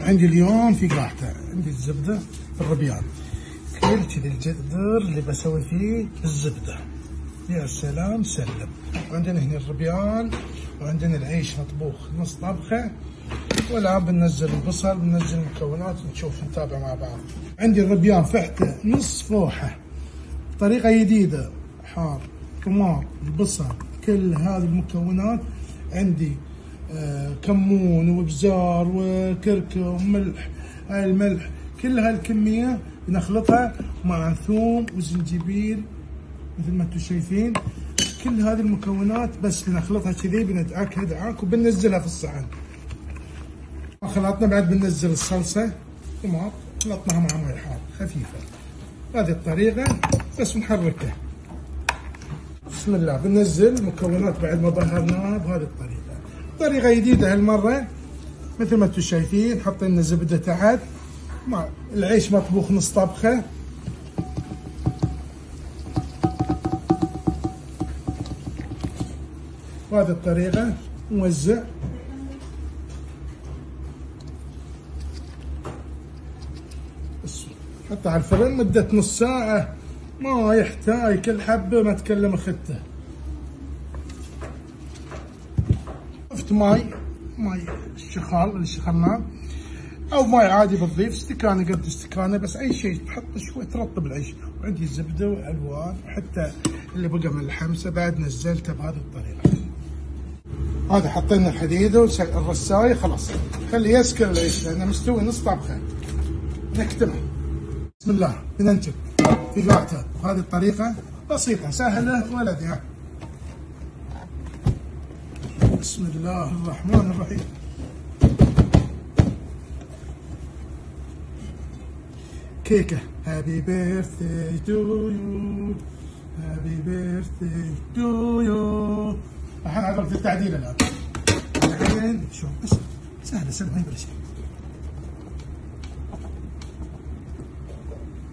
عندي اليوم في قاعته، عندي الزبده في الربيان، كل كذي الجدر اللي بسوي فيه الزبده. يا سلام سلم. عندنا هنا الربيان وعندنا العيش مطبوخ نص طبخه، والان بننزل البصل، بننزل المكونات ونشوف نتابع مع بعض. عندي الربيان فحته نص فوحه بطريقه جديده، حار، طماط، البصل، كل هذه المكونات عندي، كمون وابزار وكركم وملح. هاي الملح كل هالكميه بنخلطها مع ثوم وزنجبيل مثل ما انتم شايفين. كل هذه المكونات بس بنخلطها كذي، بندعكها دعاك وبننزلها في الصحن. خلطنا بعد بننزل الصلصه طماط، خلطناها مع مي حار خفيفه. هذه الطريقه بس بنحركها. بسم الله. بننزل المكونات بعد ما بهرناها بهذه الطريقه. طريقه جديده هالمره مثل ما انتم شايفين. حطينا لنا زبده تحت مع العيش مطبوخ نص طبخه. بهذه الطريقه نوزع. حطها على الفرن مده نص ساعه، ما يحتاج كل حبه ما تكلم اخته. ضفت ماي الشخال اللي شخلناه، او ماي عادي بتضيف استكانه قد استكانه، بس اي شيء تحط شوي ترطب العيش. وعندي زبده والوان، وحتى اللي بقى من الحمسه بعد نزلته بهذه الطريقه. هذا حطينا الحديده والرسايه، خلاص خليه يسكر العيش لانه مستوي نص طبخه. نكتمه. بسم الله. بننشف في قاعته بهذه الطريقه بسيطه سهله ولدي. بسم الله الرحمن الرحيم. كيكه هابي بيرثداي تو يو، هابي بيرثداي تو يو. الحين عرفت التعديل الان. الحين شوف بس سهله سهله ما يبغى شيء.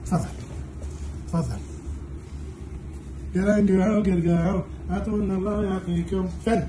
تفضل تفضل. قرقعوا قرقعوا، اعطونا الله يعطيكم فن.